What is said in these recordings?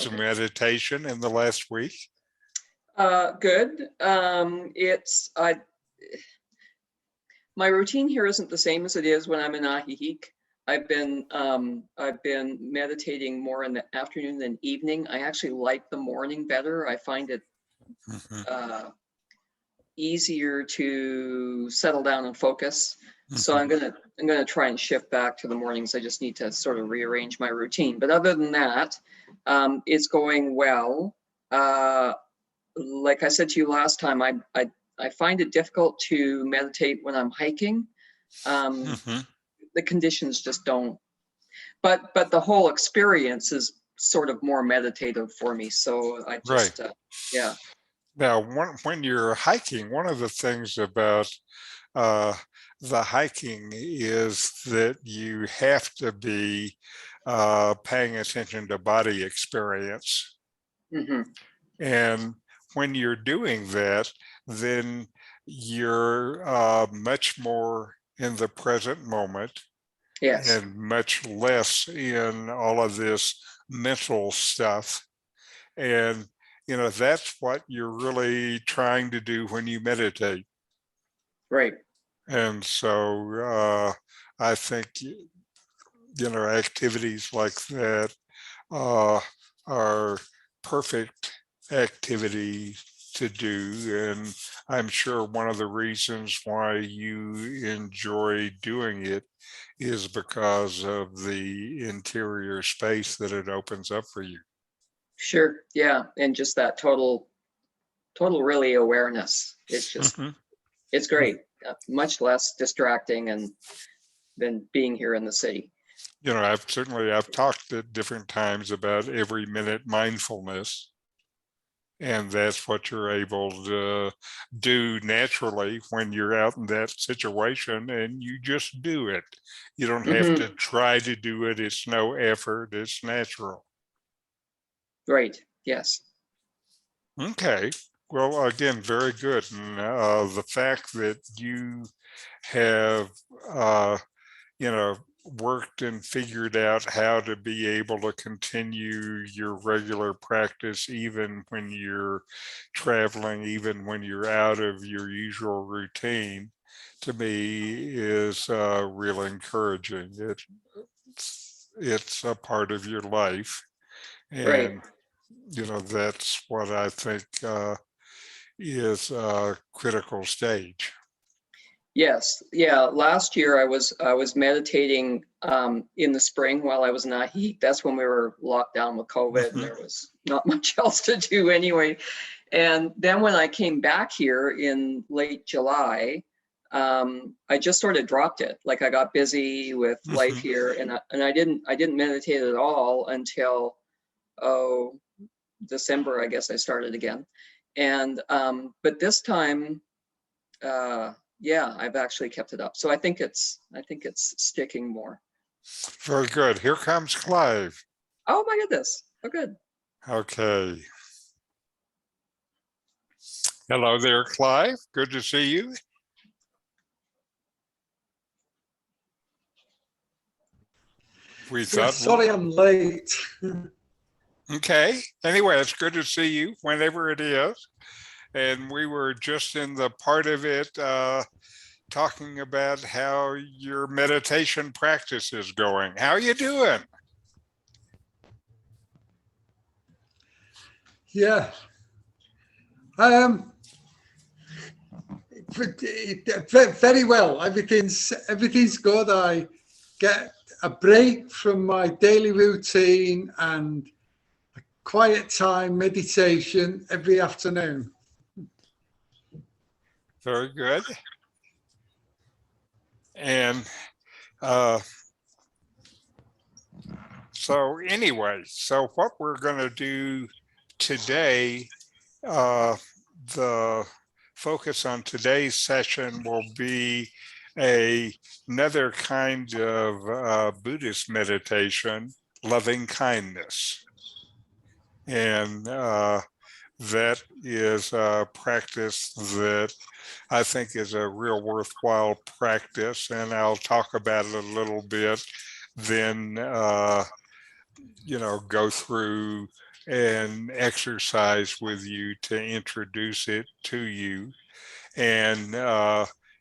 some meditation in the last week? Good. My routine here isn't the same as it is when I'm in Ahihik. I've been meditating more in the afternoon than evening. I actually like the morning better. I find it easier to settle down and focus. So I'm gonna try and shift back to the mornings. I just need to sort of rearrange my routine. But other than that, it's going well. Like I said to you last time, I find it difficult to meditate when I'm hiking. The conditions just don't. But the whole experience is sort of more meditative for me. So I just yeah. Now, when you're hiking, one of the things about the hiking is that you have to be paying attention to body experience. And when you're doing that, then you're much more in the present moment. Yes. And much less in all of this mental stuff. And, you know, that's what you're really trying to do when you meditate. Right. And so I think, you know, activities like that are perfect activities to do. And I'm sure one of the reasons why you enjoy doing it is because of the interior space that it opens up for you. Sure. Yeah. And just that total really awareness. It's just, it's great. Much less distracting than being here in the city. You know, I've talked at different times about every minute mindfulness. And that's what you're able to do naturally when you're out in that situation, and you just do it. You don't have to try to do it. It's no effort. It's natural. Right. Yes. Okay. Well, again, very good. And the fact that you have, you know, worked and figured out how to be able to continue your regular practice even when you're traveling, even when you're out of your usual routine, to me is real encouraging. It's a part of your life, and you know, that's what I think is a critical stage. Yes. Yeah. Last year I was meditating in the spring while I was in Ahihik. That's when we were locked down with COVID and there was not much else to do anyway. And then when I came back here in late July, I just sort of dropped it. Like I got busy with life here, and I didn't meditate at all until December. I guess I started again. And but this time, yeah, I've actually kept it up. So I think it's sticking more. Very good. Here comes Clive. Oh my goodness. Oh, good. Okay. Hello there, Clive. Good to see you. Sorry I'm late. Okay. Anyway, it's good to see you whenever it is. And we were just in the part of it talking about how your meditation practice is going. How are you doing? Yeah. Very well. Everything's good. I get a break from my daily routine and a quiet time meditation every afternoon. Very good. And so anyway, so what we're going to do today, the focus on today's session will be another kind of Buddhist meditation, loving kindness. And that is a practice that I think is a real worthwhile practice. And I'll talk about it a little bit, then, you know, go through an exercise with you to introduce it to you. And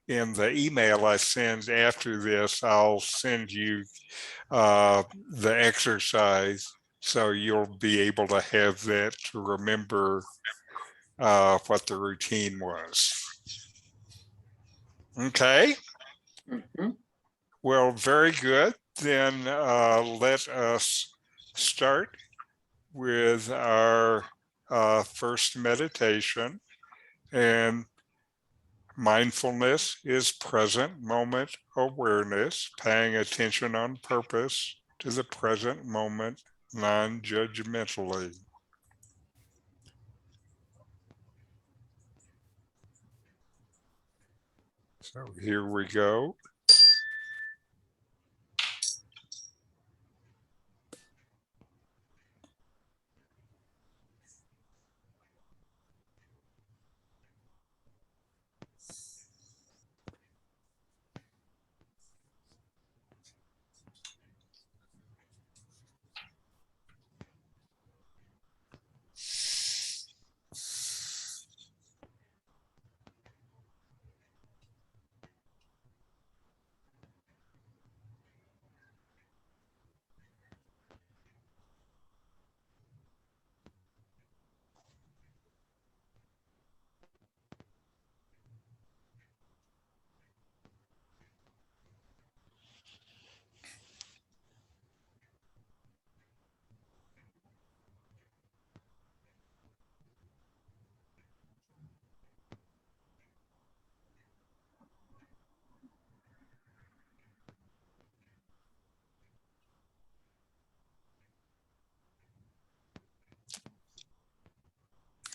in the email I send after this, I'll send you the exercise so you'll be able to have that to remember what the routine was. Okay, Mhm. well, very good. Then let us start with our first meditation. And mindfulness is present moment awareness, paying attention on purpose to the present moment non-judgmentally. So here we go.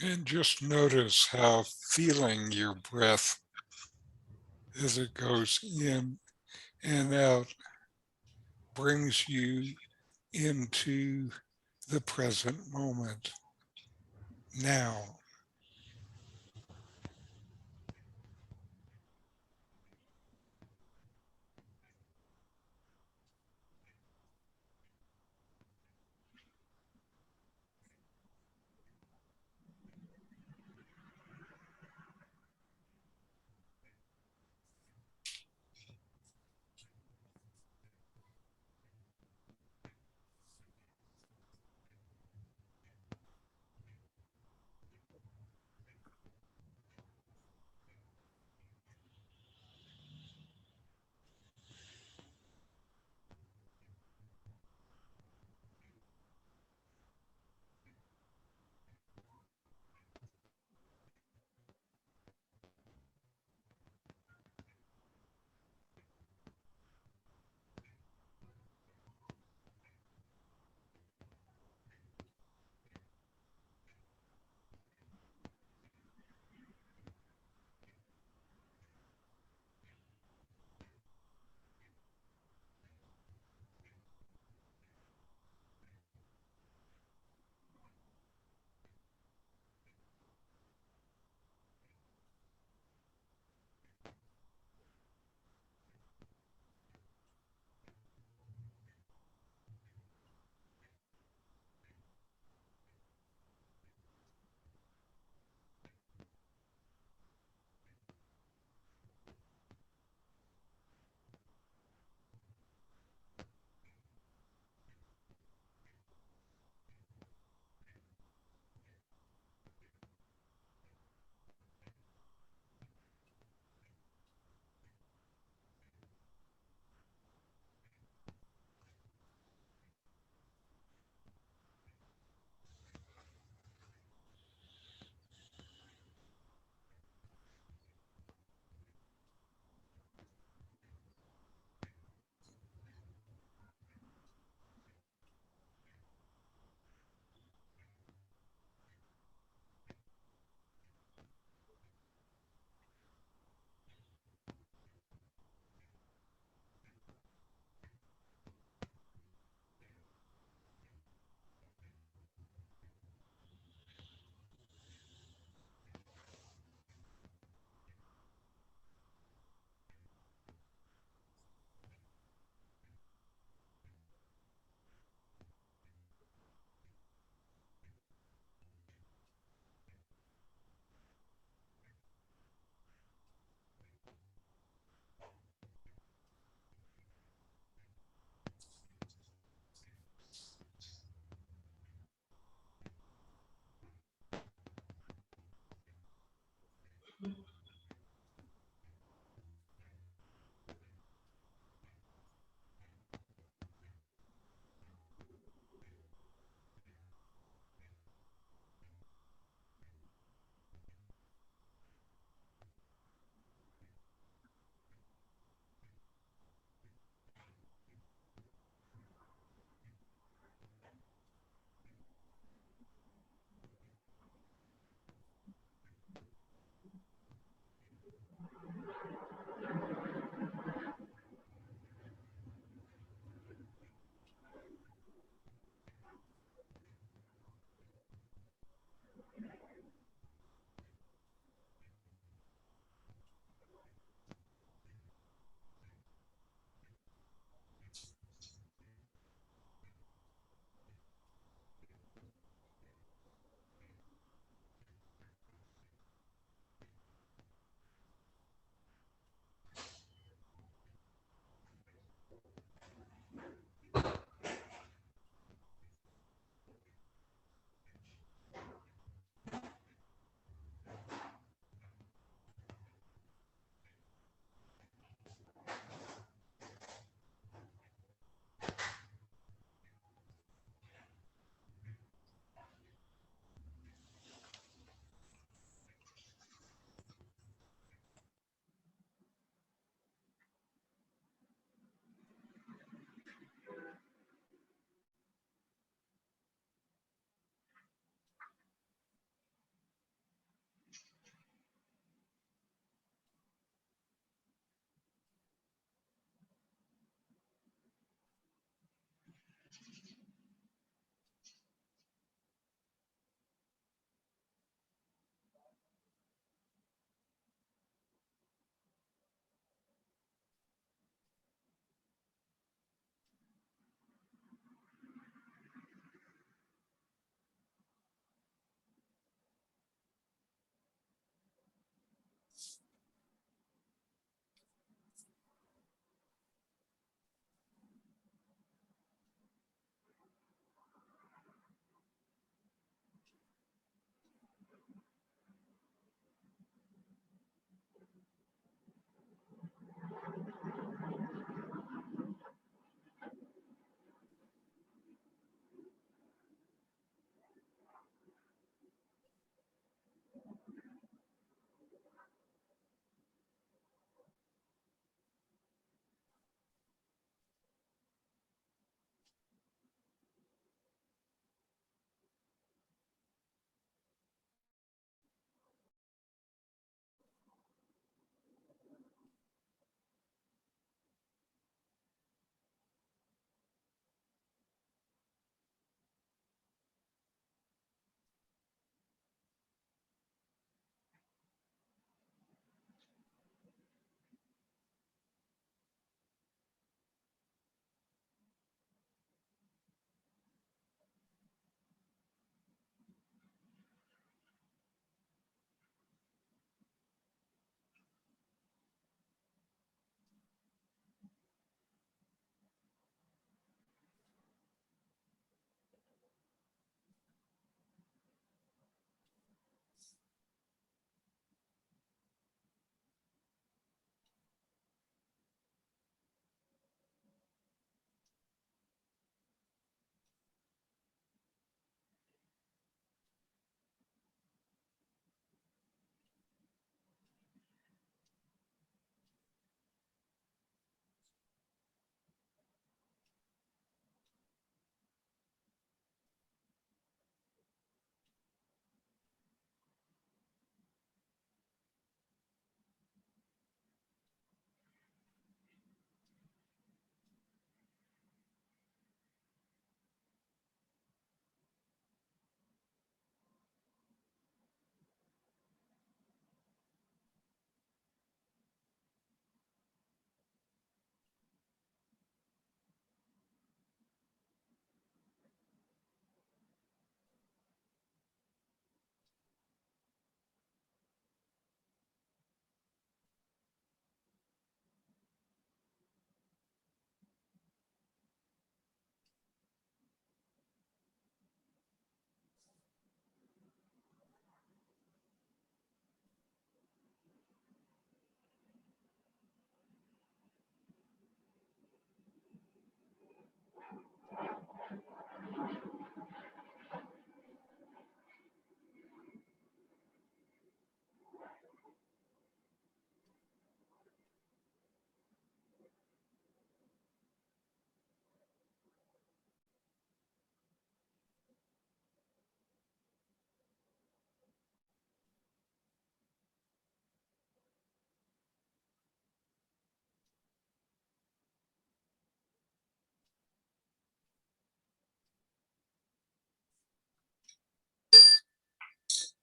And just notice how feeling your breath as it goes in and out brings you into the present moment now.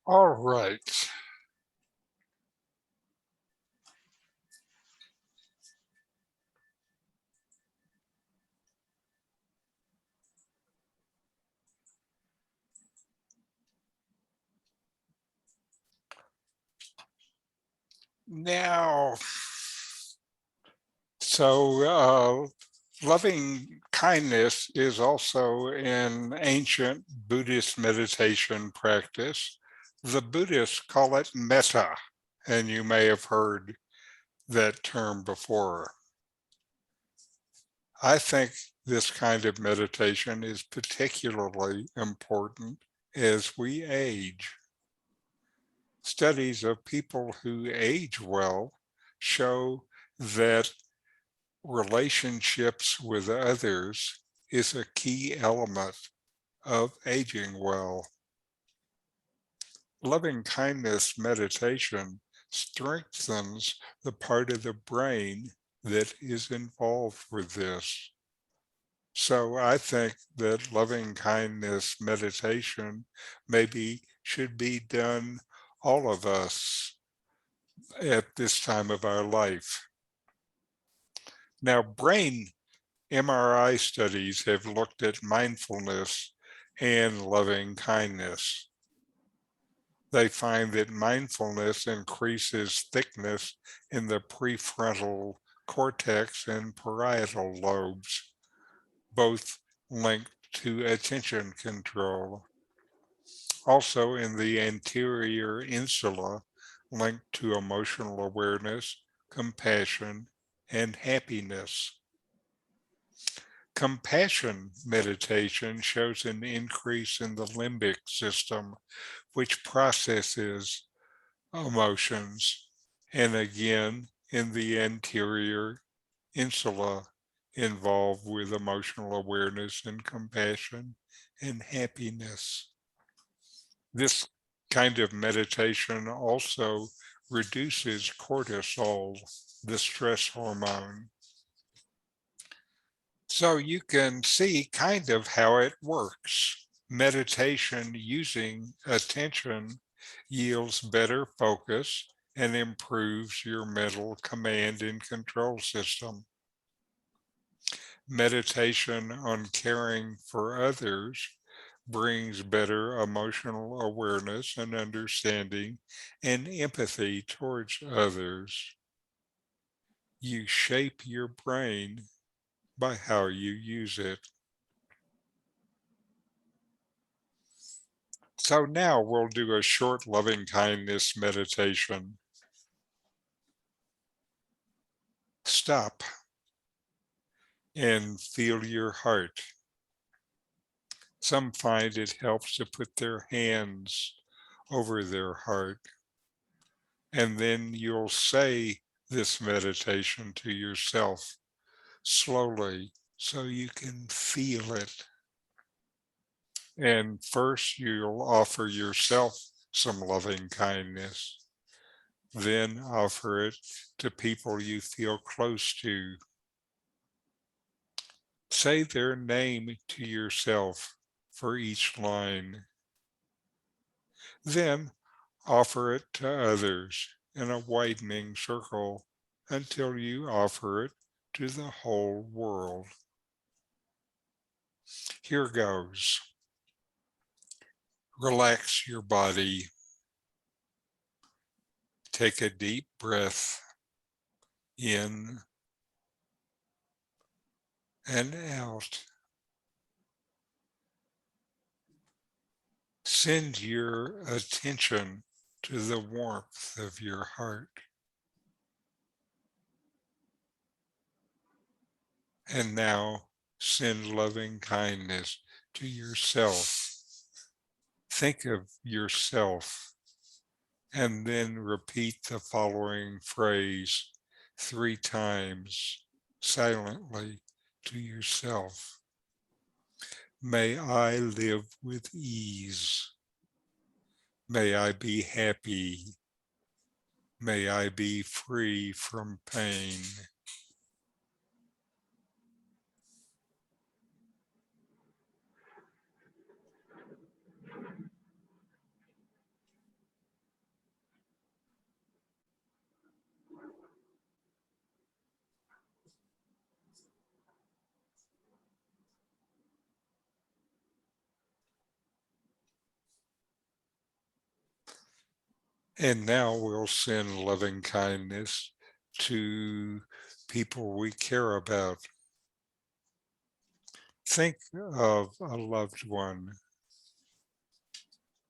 All right. Now, so loving kindness is also an ancient Buddhist meditation practice. The Buddhists call it metta, and you may have heard that term before. I think this kind of meditation is particularly important as we age. Studies of people who age well show that relationships with others is a key element of aging well. Loving kindness meditation strengthens the part of the brain that is involved with this. So I think that loving kindness meditation maybe should be done, all of us, at this time of our life. Now, brain MRI studies have looked at mindfulness and loving kindness. They find that mindfulness increases thickness in the prefrontal cortex and parietal lobes, both linked to attention control. Also in the anterior insula, linked to emotional awareness, compassion, and happiness. Compassion meditation shows an increase in the limbic system, which processes emotions, and again in the anterior insula involved with emotional awareness and compassion and happiness. This kind of meditation also reduces cortisol, the stress hormone. So you can see kind of how it works. Meditation using attention yields better focus and improves your mental command and control system. Meditation on caring for others brings better emotional awareness and understanding and empathy towards others. You shape your brain by how you use it. So now we'll do a short loving kindness meditation. Stop and feel your heart. Some find it helps to put their hands over their heart. And then you'll say this meditation to yourself slowly so you can feel it. And first you'll offer yourself some loving kindness. Then offer it to people you feel close to. Say their name to yourself for each line. Then offer it to others in a widening circle until you offer it to the whole world. Here goes. Relax your body. Take a deep breath in and out. Send your attention to the warmth of your heart. And now send loving kindness to yourself. Think of yourself and then repeat the following phrase 3 times silently to yourself. May I live with ease. May I be happy. May I be free from pain. And now we'll send loving kindness to people we care about. Think of a loved one.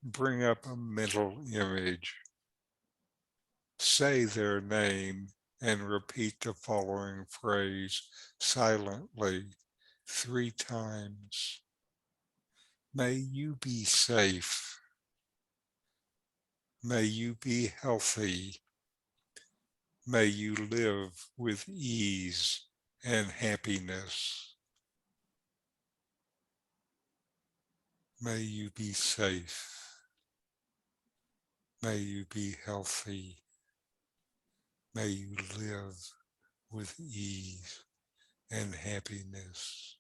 Bring up a mental image. Say their name and repeat the following phrase silently 3 times. May you be safe. May you be healthy. May you live with ease and happiness. May you be safe. May you be healthy. May you live with ease and happiness.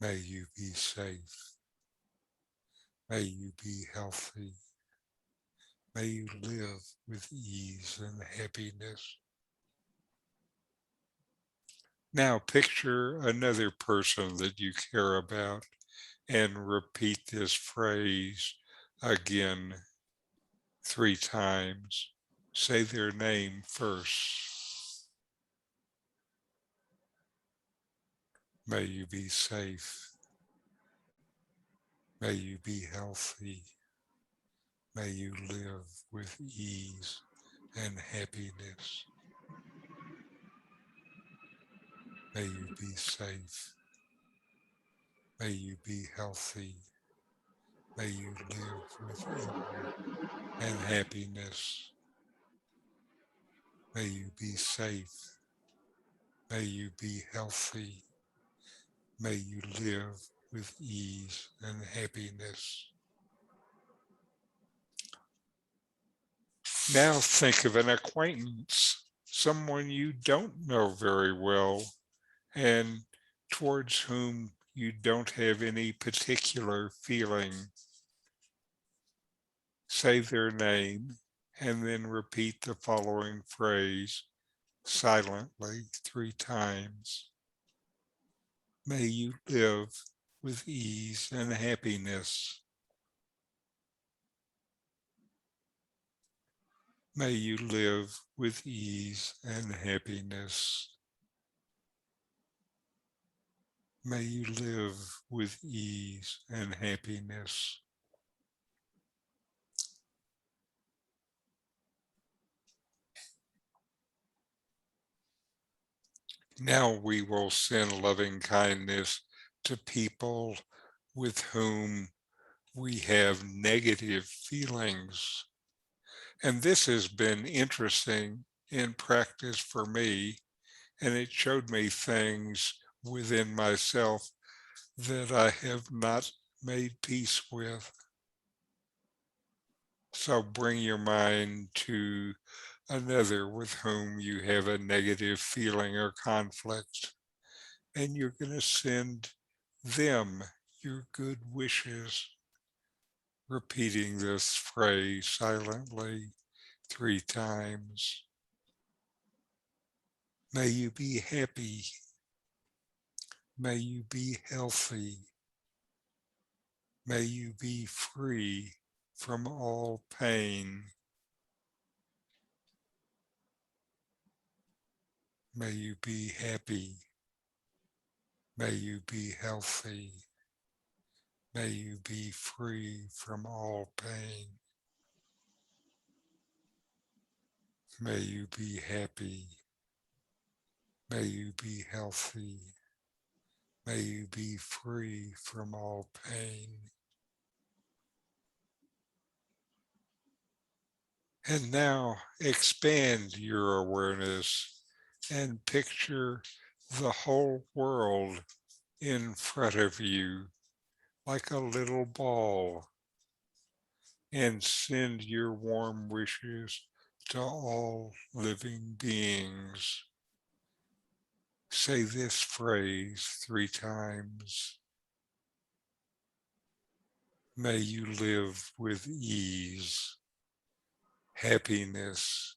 May you be safe. May you be healthy. May you live with ease and happiness. Now picture another person that you care about and repeat this phrase again 3 times. Say their name first. May you be safe. May you be healthy. May you live with ease and happiness. May you be safe. May you be healthy. May you live with ease and happiness. May you be safe. May you be healthy. May you live with ease and happiness. Now think of an acquaintance, someone you don't know very well and towards whom you don't have any particular feeling. Say their name and then repeat the following phrase silently 3 times. May you live with ease and happiness. May you live with ease and happiness. May you live with ease and happiness. Now we will send loving kindness to people with whom we have negative feelings. And this has been interesting in practice for me, and it showed me things within myself that I have not made peace with. So bring your mind to another with whom you have a negative feeling or conflict, and you're going to send them your good wishes, repeating this phrase silently 3 times. May you be happy. May you be healthy. May you be free from all pain. May you be happy. May you be healthy. May you be free from all pain. May you be happy. May you be healthy. May you be free from all pain. And now expand your awareness and picture the whole world in front of you like a little ball, and send your warm wishes to all living beings. Say this phrase 3 times. May you live with ease, happiness,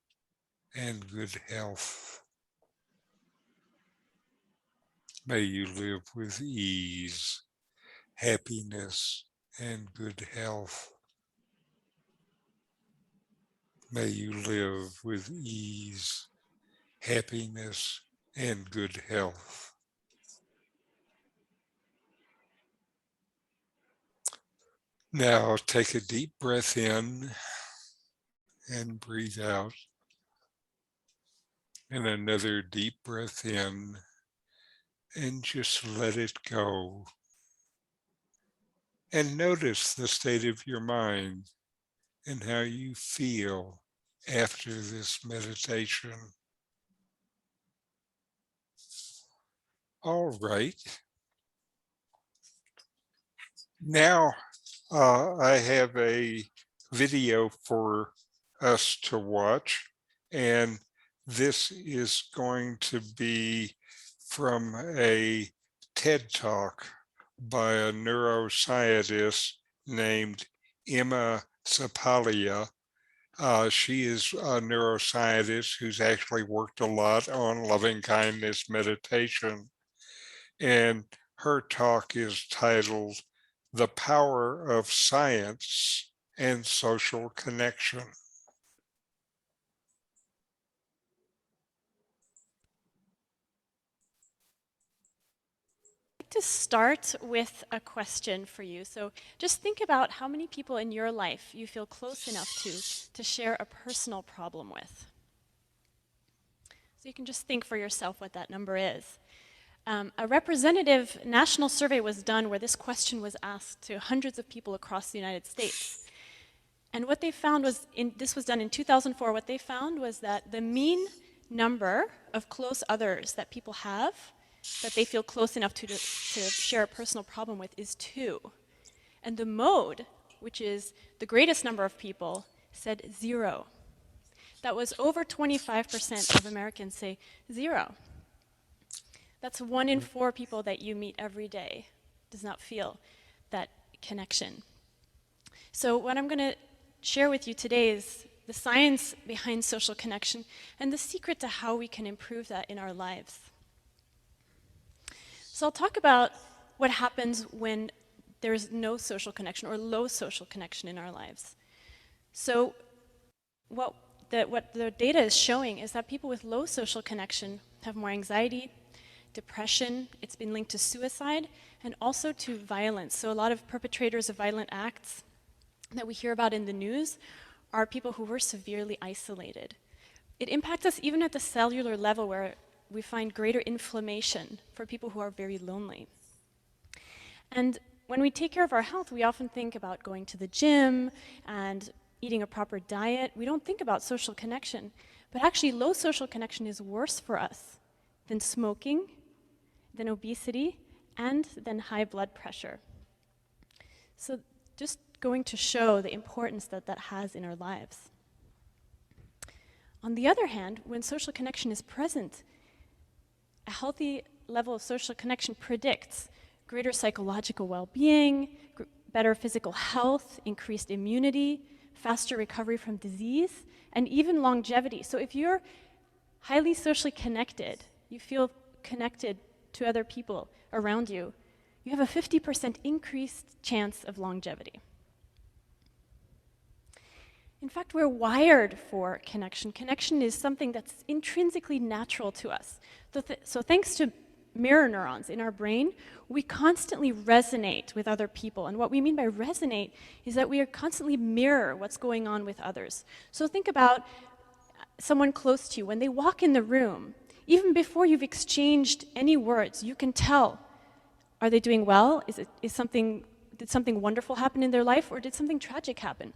and good health. May you live with ease, happiness, and good health. May you live with ease, happiness, and good health. Now take a deep breath in and breathe out. And another deep breath in and just let it go. And notice the state of your mind and how you feel after this meditation. All right. Now I have a video for us to watch, and this is going to be from a TED Talk by a neuroscientist named Emma Seppälä. She is a neuroscientist who's actually worked a lot on loving kindness meditation. And her talk is titled The Power of Science and Social Connection. To start with a question for you. So just think about how many people in your life you feel close enough to share a personal problem with. So you can just think for yourself what that number is. A representative national survey was done where this question was asked to hundreds of people across the United States. And what they found was, this was done in 2004, what they found was that the mean number of close others that people have that they feel close enough to share a personal problem with is 2. And the mode, which is the greatest number of people, said 0. That was over 25% of Americans say 0. That's 1 in 4 people that you meet every day does not feel that connection. So what I'm going to share with you today is the science behind social connection and the secret to how we can improve that in our lives. So I'll talk about what happens when there's no social connection or low social connection in our lives. So what the data is showing is that people with low social connection have more anxiety, depression, it's been linked to suicide, and also to violence. So a lot of perpetrators of violent acts that we hear about in the news are people who were severely isolated. It impacts us even at the cellular level where we find greater inflammation for people who are very lonely. And when we take care of our health, we often think about going to the gym and eating a proper diet. We don't think about social connection. But actually, low social connection is worse for us than smoking, than obesity, and than high blood pressure. So just going to show the importance that that has in our lives. On the other hand, when social connection is present, a healthy level of social connection predicts greater psychological well-being, better physical health, increased immunity, faster recovery from disease, and even longevity. So if you're highly socially connected, you feel connected to other people around you, you have a 50% increased chance of longevity. In fact, we're wired for connection. Connection is something that's intrinsically natural to us. So thanks to mirror neurons in our brain, we constantly resonate with other people. And what we mean by resonate is that we are constantly mirror what's going on with others. So think about someone close to you. When they walk in the room, even before you've exchanged any words, you can tell, are they doing well? Did something wonderful happen in their life, or did something tragic happen?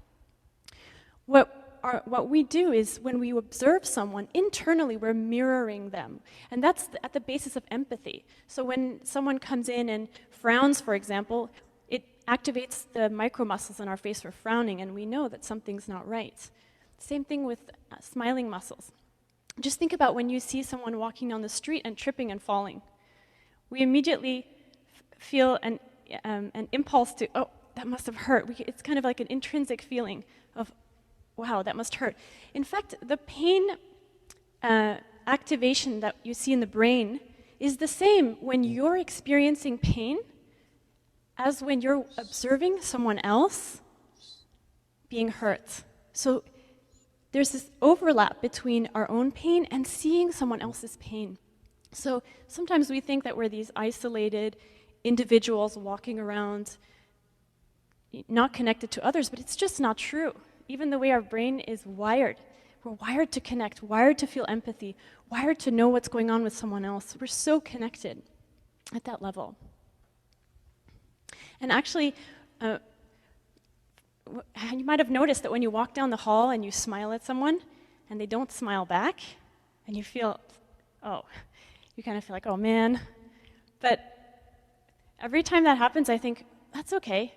What we do is when we observe someone, internally we're mirroring them. And that's at the basis of empathy. So when someone comes in and frowns, for example, it activates the micromuscles in our face for frowning, and we know that something's not right. Same thing with smiling muscles. Just think about when you see someone walking down the street and tripping and falling. We immediately feel an impulse to, oh, that must have hurt. It's kind of like an intrinsic feeling of, wow, that must hurt. In fact, the pain activation that you see in the brain is the same when you're experiencing pain as when you're observing someone else being hurt. So there's this overlap between our own pain and seeing someone else's pain. So sometimes we think that we're these isolated individuals walking around not connected to others, but it's just not true. Even the way our brain is wired, we're wired to connect, wired to feel empathy, wired to know what's going on with someone else. We're so connected at that level. And actually, you might have noticed that when you walk down the hall and you smile at someone and they don't smile back, and you feel, oh, you kind of feel like, oh man. But every time that happens, I think, that's okay,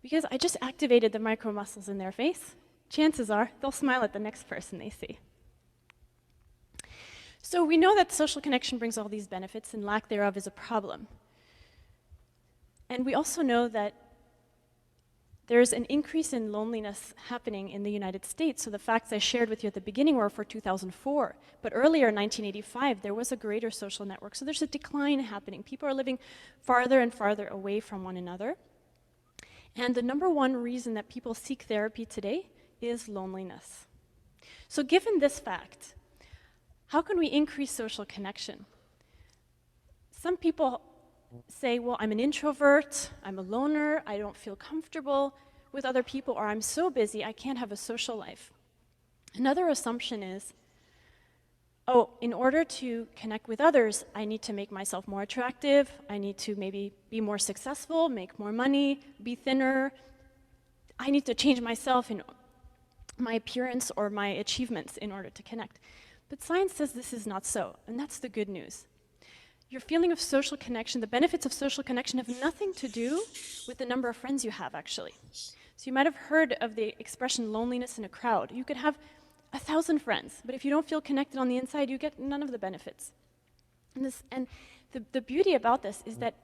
because I just activated the micro muscles in their face. Chances are they'll smile at the next person they see. So we know that social connection brings all these benefits, and lack thereof is a problem. And we also know that there's an increase in loneliness happening in the United States. So the facts I shared with you at the beginning were for 2004. But earlier, in 1985, there was a greater social network. So there's a decline happening. People are living farther and farther away from one another. And the number one reason that people seek therapy today is loneliness. So given this fact, how can we increase social connection? Some people say, well, I'm an introvert, I'm a loner, I don't feel comfortable with other people, or I'm so busy I can't have a social life. Another assumption is, oh, in order to connect with others, I need to make myself more attractive, I need to maybe be more successful, make more money, be thinner, I need to change myself in my appearance or my achievements in order to connect. But science says this is not so, and that's the good news. Your feeling of social connection, the benefits of social connection have nothing to do with the number of friends you have, actually. So you might have heard of the expression loneliness in a crowd. You could have 1,000 friends, but if you don't feel connected on the inside, you get none of the benefits. And the beauty about this is that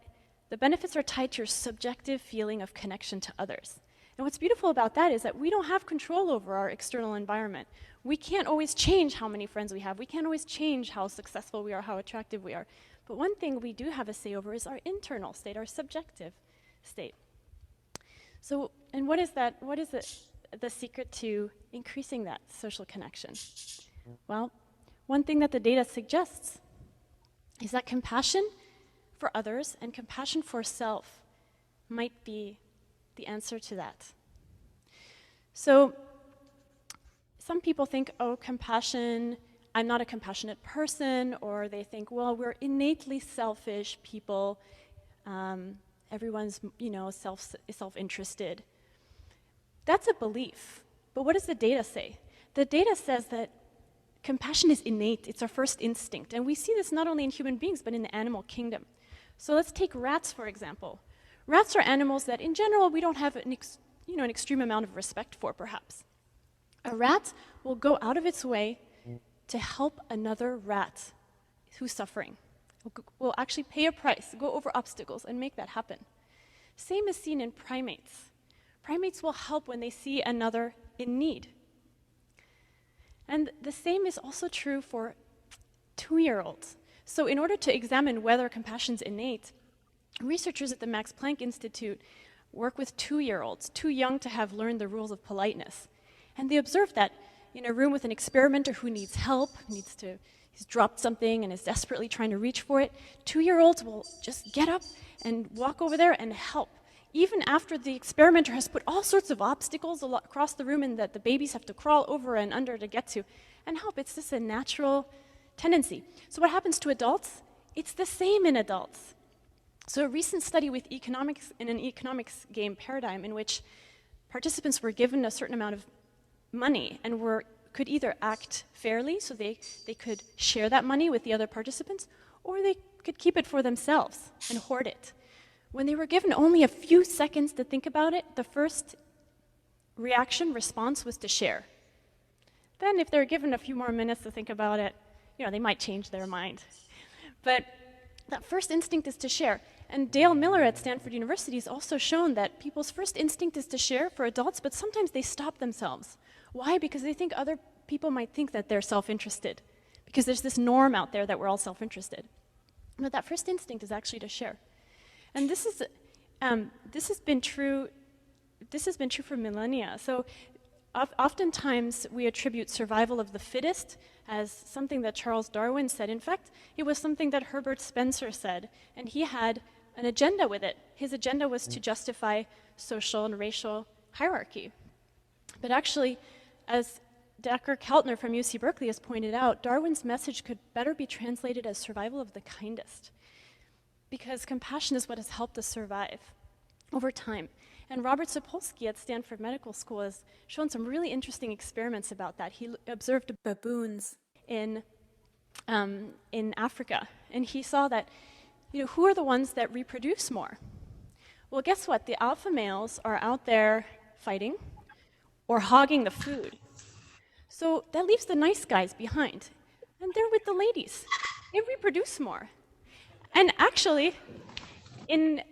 the benefits are tied to your subjective feeling of connection to others. And what's beautiful about that is that we don't have control over our external environment. We can't always change how many friends we have. We can't always change how successful we are, how attractive we are. But one thing we do have a say over is our internal state, our subjective state. So, and what is that? What is the secret to increasing that social connection? Well, one thing that the data suggests is that compassion for others and compassion for self might be the answer to that. So, some people think, oh, compassion, I'm not a compassionate person, or they think, well, we're innately selfish people. Everyone's, self-interested. That's a belief. But what does the data say? The data says that compassion is innate. It's our first instinct. And we see this not only in human beings, but in the animal kingdom. So let's take rats, for example. Rats are animals that, in general, we don't have an extreme amount of respect for, perhaps. A rat will go out of its way to help another rat who's suffering. Will actually pay a price, go over obstacles, and make that happen. Same is seen in primates. Primates will help when they see another in need. And the same is also true for 2-year-olds. So in order to examine whether compassion's innate, researchers at the Max Planck Institute work with 2-year-olds, too young to have learned the rules of politeness. And they observed that in a room with an experimenter who needs help, he's dropped something and is desperately trying to reach for it, 2-year-olds will just get up and walk over there and help. Even after the experimenter has put all sorts of obstacles across the room and that the babies have to crawl over and under to get to, and help. It's just a natural tendency. So what happens to adults? It's the same in adults. So a recent study with economics, in an economics game paradigm in which participants were given a certain amount of money and could either act fairly, so they could share that money with the other participants, or they could keep it for themselves and hoard it. When they were given only a few seconds to think about it, the first response was to share. Then if they're given a few more minutes to think about it, they might change their mind. But that first instinct is to share. And Dale Miller at Stanford University has also shown that people's first instinct is to share for adults, but sometimes they stop themselves. Why? Because they think other people might think that they're self-interested, because there's this norm out there that we're all self-interested. But that first instinct is actually to share. And this has been true for millennia. So oftentimes we attribute survival of the fittest as something that Charles Darwin said. In fact, it was something that Herbert Spencer said, and he had an agenda with it. His agenda was to justify social and racial hierarchy. But actually, as Dr. Keltner from UC Berkeley has pointed out, Darwin's message could better be translated as survival of the kindest, because compassion is what has helped us survive over time. And Robert Sapolsky at Stanford Medical School has shown some really interesting experiments about that. He observed baboons in Africa, and he saw that, who are the ones that reproduce more? Well, guess what? The alpha males are out there fighting or hogging the food. So that leaves the nice guys behind, and they're with the ladies. They reproduce more. And actually, in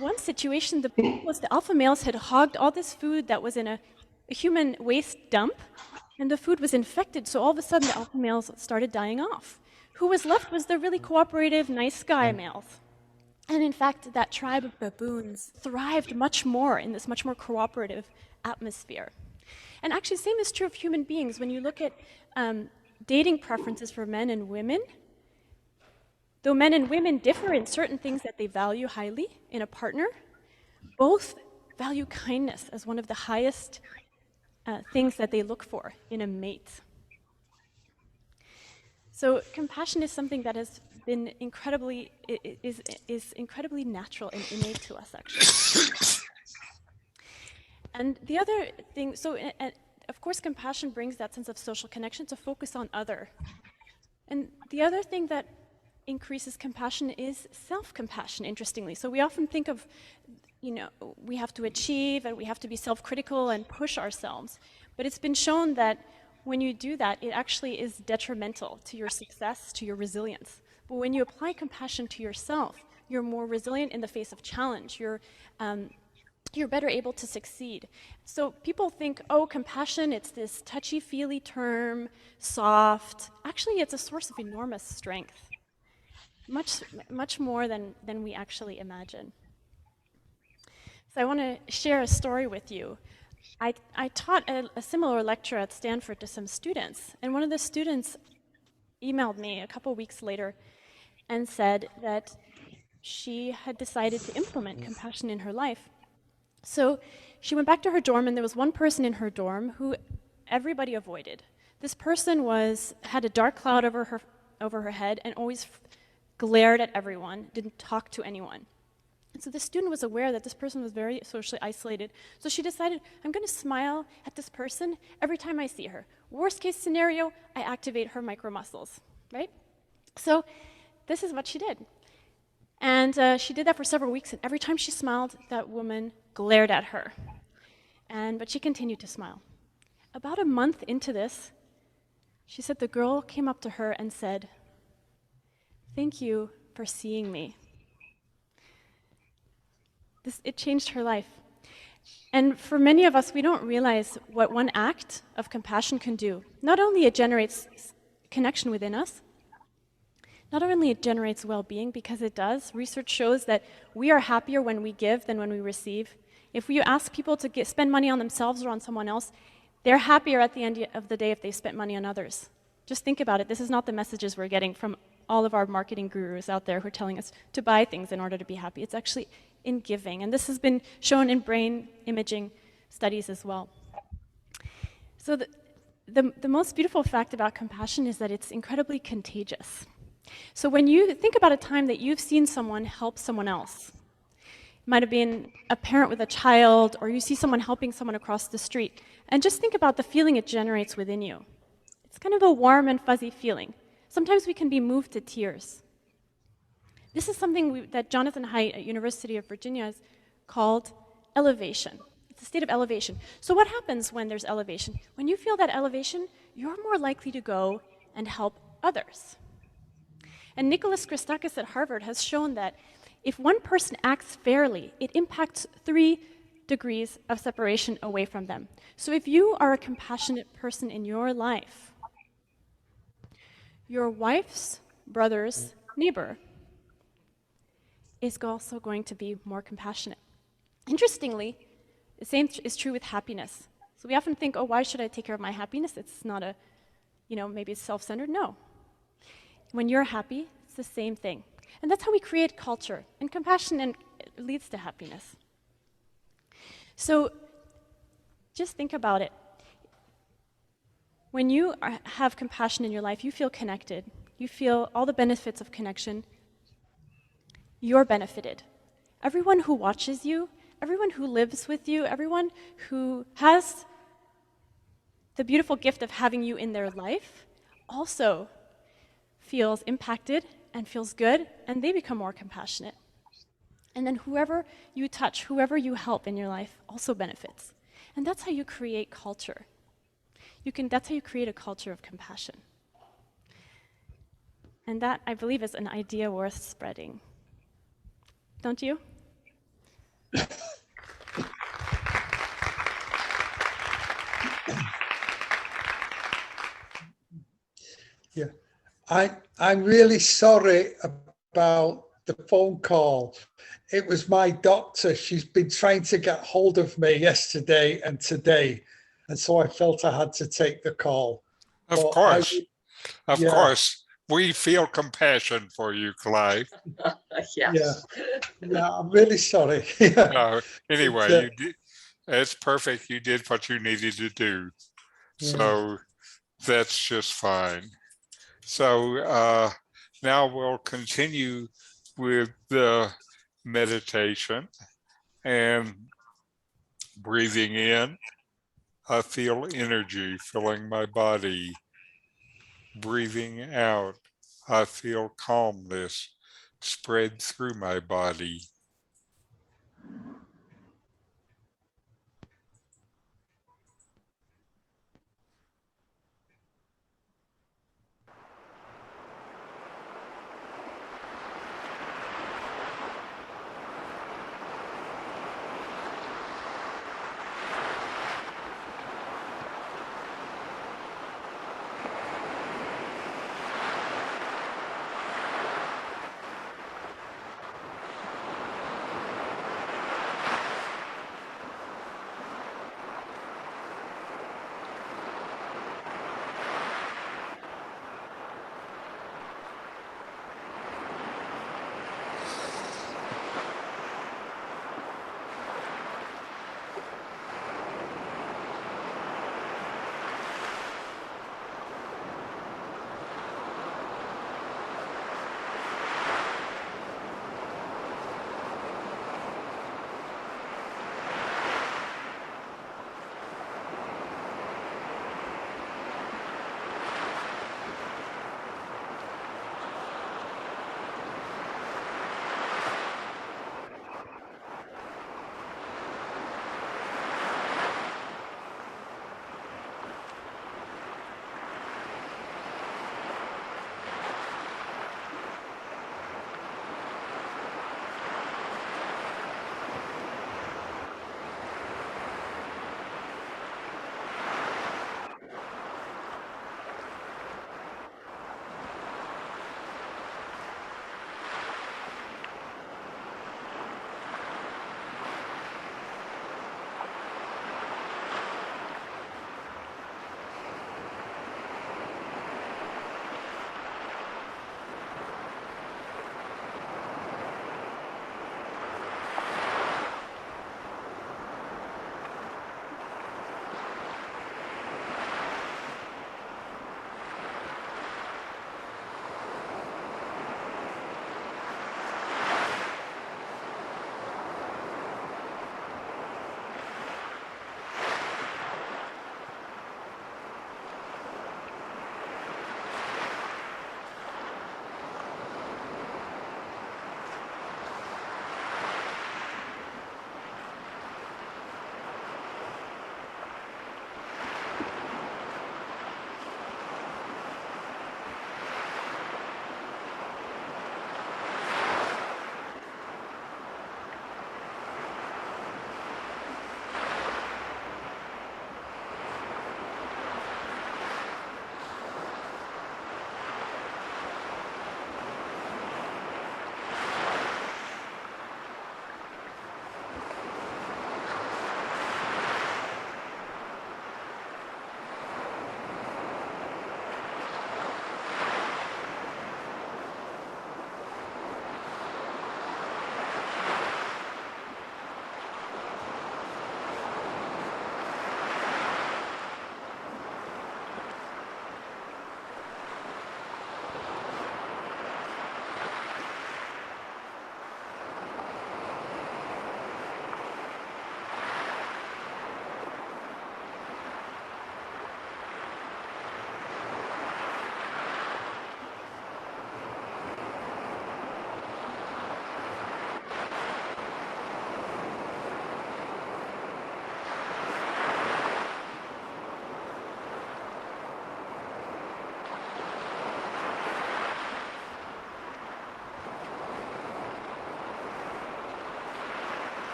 one situation, the alpha males had hogged all this food that was in a human waste dump, and the food was infected, so all of a sudden the alpha males started dying off. Who was left was the really cooperative, nice guy males. And in fact, that tribe of baboons thrived much more in this much more cooperative atmosphere. And actually, the same is true of human beings. When you look at dating preferences for men and women, though men and women differ in certain things that they value highly in a partner, both value kindness as one of the highest things that they look for in a mate. So compassion is something that has been incredibly natural and innate to us, actually. And the other thing, of course, compassion brings that sense of social connection, to focus on other. And the other thing that increases compassion is self-compassion, interestingly. So we often think of, we have to achieve and we have to be self-critical and push ourselves. But it's been shown that when you do that, it actually is detrimental to your success, to your resilience. But when you apply compassion to yourself, you're more resilient in the face of challenge. You're better able to succeed. So people think, compassion, it's this touchy-feely term, soft. Actually, it's a source of enormous strength. Much more than we actually imagine. So I want to share a story with you. I taught a similar lecture at Stanford to some students, and one of the students emailed me a couple weeks later and said that she had decided to implement compassion in her life. So she went back to her dorm, and there was one person in her dorm who everybody avoided. This person had a dark cloud over her head and always glared at everyone, didn't talk to anyone. And so the student was aware that this person was very socially isolated. So she decided, I'm going to smile at this person every time I see her. Worst case scenario, I activate her micromuscles, right? So this is what she did. And she did that for several weeks, and every time she smiled, that woman glared at her. But she continued to smile. About a month into this, she said the girl came up to her and said, "Thank you for seeing me." It changed her life. And for many of us, we don't realize what one act of compassion can do. Not only it generates connection within us, not only it generates well-being, because it does. Research shows that we are happier when we give than when we receive. If you ask people to spend money on themselves or on someone else, they're happier at the end of the day if they spent money on others. Just think about it. This is not the messages we're getting from all of our marketing gurus out there who are telling us to buy things in order to be happy. It's actually in giving. And this has been shown in brain imaging studies as well. So the most beautiful fact about compassion is that it's incredibly contagious. So when you think about a time that you've seen someone help someone else, it might have been a parent with a child, or you see someone helping someone across the street, and just think about the feeling it generates within you. It's kind of a warm and fuzzy feeling. Sometimes we can be moved to tears. This is something that Jonathan Haidt at University of Virginia has called elevation. It's a state of elevation. So what happens when there's elevation? When you feel that elevation, you're more likely to go and help others. And Nicholas Christakis at Harvard has shown that if one person acts fairly, it impacts 3 degrees of separation away from them. So if you are a compassionate person in your life, your wife's brother's neighbor is also going to be more compassionate. Interestingly, the same is true with happiness. So we often think, oh, why should I take care of my happiness? It's not a, maybe it's self-centered. No. When you're happy, it's the same thing. And that's how we create culture. And compassion leads to happiness. So just think about it. When you have compassion in your life, you feel connected. You feel all the benefits of connection. You're benefited. Everyone who watches you, everyone who lives with you, everyone who has the beautiful gift of having you in their life also feels impacted and feels good, and they become more compassionate. And then whoever you touch, whoever you help in your life also benefits. And that's how you create culture. That's how you create a culture of compassion. And that, I believe, is an idea worth spreading. Don't you? Yeah, I'm really sorry about the phone call. It was my doctor. She's been trying to get hold of me yesterday and today, and so I felt I had to take the call. Of But course, of yeah. course, we feel compassion for you, Clive. Yes. Yeah, I'm really sorry. Anyway, But, you did. It's perfect. You did what you needed to do. yeah. So that's just fine. So now we'll continue with the meditation and breathing in. I feel energy filling my body. Breathing out, I feel calmness spread through my body.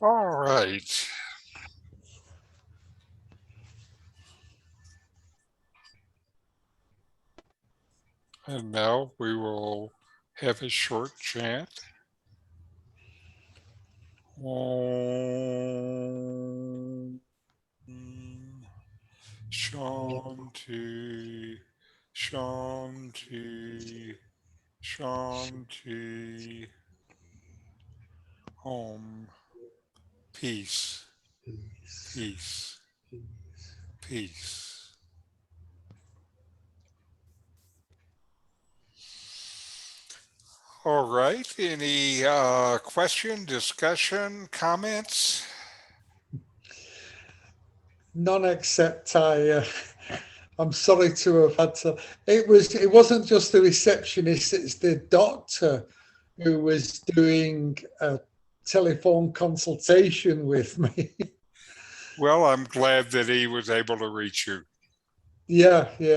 All right. And now we will have a short chant. Om Shanti, Shanti, Shanti. Om. Peace, peace, peace. All right. Any question, discussion, comments? None except I'm sorry to have had to. It wasn't just the receptionist; it's the doctor who was doing a telephone consultation with me. Well, I'm glad that he was able to reach you. Yeah. We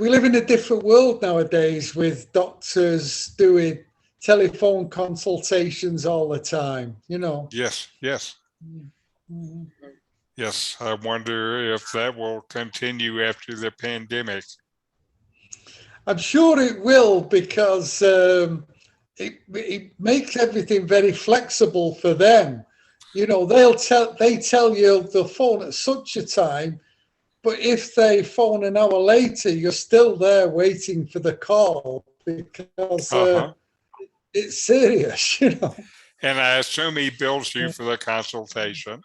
live in a different world nowadays with doctors doing telephone consultations all the time. Yes, yes. Mhm. Yes, I wonder if that will continue after the pandemic. I'm sure it will because it makes everything very flexible for them. They tell you they'll phone at such a time, but if they phone an hour later, you're still there waiting for the call because it's serious. And I assume he bills you for the consultation.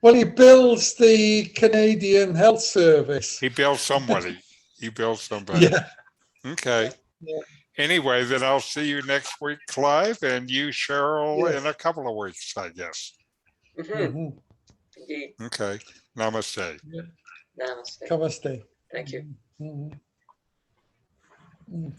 Well, he bills the Canadian Health Service. He bills somebody. He bills somebody. Yeah. Okay. Yeah. Anyway, then I'll see you next week, Clive, and you, Cheryl, Yes. in a couple of weeks, I guess. Mhm. Indeed. Okay. Namaste. Namaste. Namaste. Thank you. Mhm. Mhm.